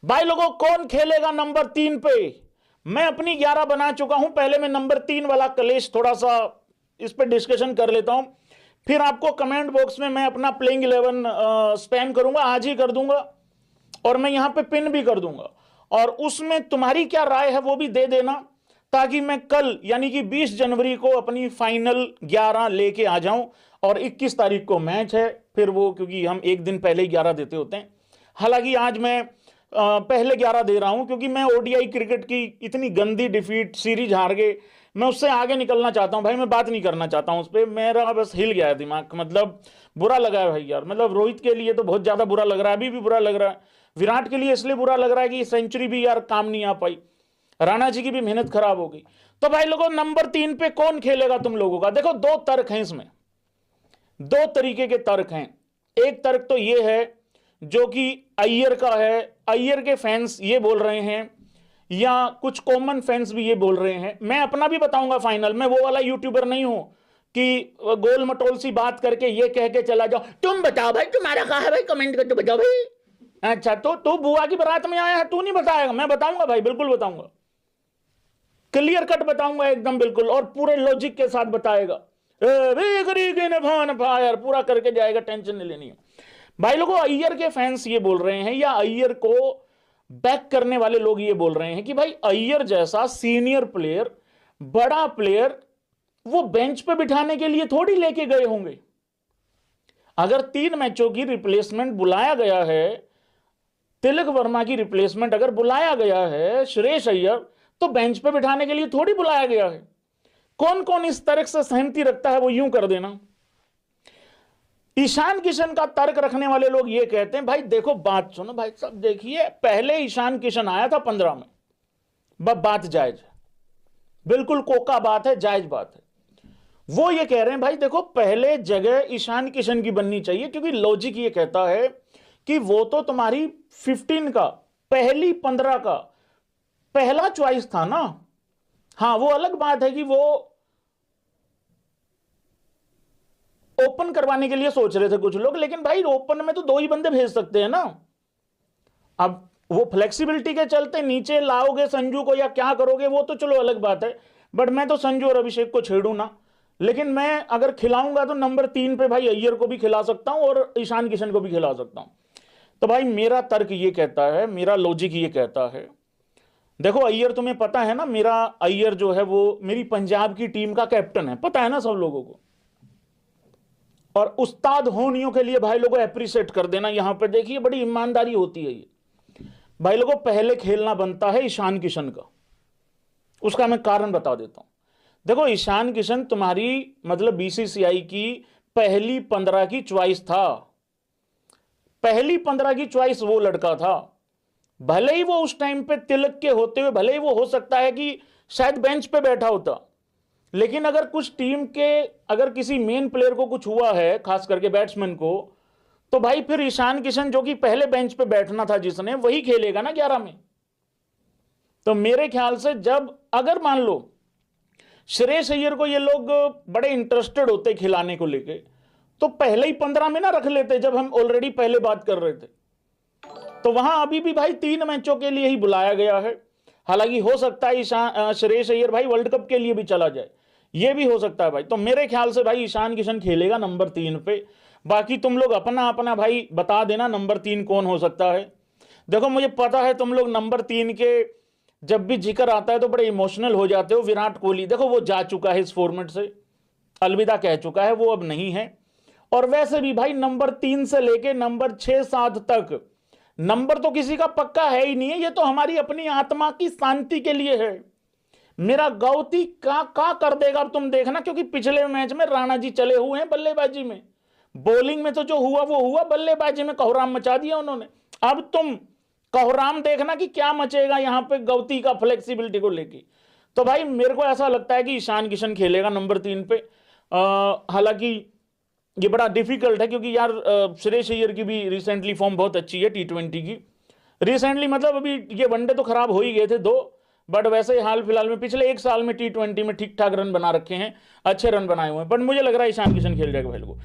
भाई लोगों, कौन खेलेगा नंबर 3 पे? मैं अपनी 11 बना चुका हूं। पहले मैं नंबर 3 वाला कलेश थोड़ा सा इस पे डिस्कशन कर लेता हूं, फिर आपको कमेंट बॉक्स में मैं अपना प्लेइंग 11 स्पैम करूंगा, आज ही कर दूंगा, और मैं यहां पे पिन भी कर दूंगा, और उसमें तुम्हारी क्या राय है वो भी दे देना, ताकि मैं कल यानी कि 20 जनवरी को अपनी फाइनल 11 लेके आ जाऊं। और 21 तारीख को मैच है, फिर वो क्योंकि हम एक दिन पहले ही 11 देते होते हैं। हालांकि आज मैं पहले 11 दे रहा हूं, क्योंकि मैं ओडीआई क्रिकेट की इतनी गंदी डिफीट सीरीज हार गए, मैं उससे आगे निकलना चाहता हूं भाई। मैं बात नहीं करना चाहता हूं उस पर, मेरा बस हिल गया है दिमाग, मतलब बुरा लगा है भाई यार। मतलब रोहित के लिए तो बहुत ज्यादा बुरा लग रहा है, अभी भी बुरा लग रहा है। विराट के लिए इसलिए बुरा लग रहा है कि सेंचुरी भी यार काम नहीं आ पाई, राणा जी की भी मेहनत खराब हो गई। तो भाई लोगों, नंबर 3 पे कौन खेलेगा तुम लोगों का? देखो, दो तर्क हैं इसमें, दो तरीके के तर्क हैं। एक तर्क तो ये है जो कि अय्यर का है, अय्यर के फैंस ये बोल रहे हैं, या कुछ कॉमन फैंस भी ये बोल रहे हैं। मैं अपना भी बताऊंगा फाइनल, मैं वो वाला यूट्यूबर नहीं हूं कि गोल मटोल सी बात करके ये कह के चला जाओ तुम बताओ भाई तुम्हारा कहा है भाई, कमेंट करके बताओ भाई। अच्छा, तो तू बुआ की बारात में आया है, तू नहीं बताएगा? मैं बताऊंगा भाई, बिल्कुल बताऊंगा, क्लियर कट बताऊंगा एकदम बिल्कुल, और पूरे लॉजिक के साथ बताएगा, यार पूरा करके जाएगा, टेंशन नहीं लेनी है। भाई लोगों, अय्यर के फैंस ये बोल रहे हैं, या अय्यर को बैक करने वाले लोग ये बोल रहे हैं कि भाई अय्यर जैसा सीनियर प्लेयर, बड़ा प्लेयर, वो बेंच पे बिठाने के लिए थोड़ी लेके गए होंगे। अगर 3 मैचों की रिप्लेसमेंट बुलाया गया है, तिलक वर्मा की रिप्लेसमेंट अगर बुलाया गया है श्रेयस अय्यर, तो बेंच पे बिठाने के लिए थोड़ी बुलाया गया है। कौन कौन इस तर्क से सहमति रखता है वो यूं कर देना। ईशान किशन का तर्क रखने वाले लोग ये कहते हैं, भाई देखो बात सुनो भाई साहब, देखिए पहले ईशान किशन आया था 15 में, बात जायज है, बिल्कुल कोका बात है, जायज बात है। वो ये कह रहे हैं भाई देखो, पहले जगह ईशान किशन की बननी चाहिए, क्योंकि लॉजिक ये कहता है कि वो तो तुम्हारी 15 का, पहली 15 का पहला चॉइस था ना। हां, वो अलग बात है कि वो ओपन करवाने के लिए सोच रहे थे कुछ लोग, लेकिन भाई ओपन में तो 2 ही बंदे भेज सकते हैं ना। अब वो फ्लेक्सिबिलिटी के चलते नीचे लाओगे संजू को या क्या करोगे, वो तो चलो अलग बात है, बट मैं तो संजू और अभिषेक को छेड़ू ना। लेकिन मैं अगर खिलाऊंगा तो नंबर 3 पे भाई अय्यर को भी खिला सकता हूं और ईशान किशन को भी खिला सकता हूं। तो भाई मेरा तर्क ये कहता है, मेरा लॉजिक ये कहता है, देखो अय्यर तुम्हें पता है ना, मेरा अय्यर जो है वो मेरी पंजाब की टीम का कैप्टन है, पता है ना सब लोगों को। और उस्ताद होनियों के लिए भाई लोगों एप्रिशिएट कर देना, यहां पर देखिए बड़ी ईमानदारी होती है ये। भाई लोगों, पहले खेलना बनता है ईशान किशन का, उसका मैं कारण बता देता हूं। देखो, ईशान किशन तुम्हारी मतलब बीसीसीआई की पहली 15 की चॉइस था, पहली 15 की चॉइस वो लड़का था। भले ही वो उस टाइम पे तिलक के होते हुए, भले ही वो हो सकता है कि शायद बेंच पे बैठा होता, लेकिन अगर कुछ टीम के, अगर किसी मेन प्लेयर को कुछ हुआ है, खास करके बैट्समैन को, तो भाई फिर ईशान किशन जो कि पहले बेंच पे बैठना था जिसने, वही खेलेगा ना 11 में। तो मेरे ख्याल से जब अगर मान लो श्रेयस अय्यर को ये लोग बड़े इंटरेस्टेड होते खिलाने को लेके, तो पहले ही 15 में ना रख लेते, जब हम ऑलरेडी पहले बात कर रहे थे। तो वहां अभी भी भाई 3 मैचों के लिए ही बुलाया गया है। हालांकि हो सकता है श्रेयस अय्यर भाई वर्ल्ड कप के लिए भी चला जाए, ये भी हो सकता है भाई। तो मेरे ख्याल से भाई ईशान किशन खेलेगा नंबर 3 पे। बाकी तुम लोग अपना अपना भाई बता देना नंबर 3 कौन हो सकता है। देखो, मुझे पता है तुम लोग नंबर 3 के जब भी जिक्र आता है तो बड़े इमोशनल हो जाते हो। विराट कोहली देखो, वो जा चुका है इस फॉर्मेट से, अलविदा कह चुका है, वो अब नहीं है। और वैसे भी भाई नंबर 3 से लेके नंबर 6-7 तक नंबर तो किसी का पक्का है ही नहीं है, ये तो हमारी अपनी आत्मा की शांति के लिए है। मेरा गौती का कर देगा अब तुम देखना, क्योंकि पिछले मैच में राणा जी चले हुए हैं बल्लेबाजी में, बॉलिंग में तो जो हुआ वो हुआ, बल्लेबाजी में कोहराम मचा दिया उन्होंने। अब तुम कोहराम देखना कि क्या मचेगा यहां पे गौती का फ्लेक्सिबिलिटी को लेके। तो भाई मेरे को ऐसा लगता है कि ईशान किशन खेलेगा नंबर 3 पे। हालांकि ये बड़ा डिफिकल्ट है, क्योंकि यार श्रेयस अय्यर की भी रिसेंटली फॉर्म बहुत अच्छी है T20 की। रिसेंटली मतलब अभी ये वनडे तो खराब हो ही गए थे 2, बट वैसे हाल फिलहाल में पिछले 1 साल में T20 में ठीक ठाक रन बना रखे हैं, अच्छे रन बनाए हुए हैं। बट मुझे लग रहा है ईशान किशन खेल जाएगा भाई लोग।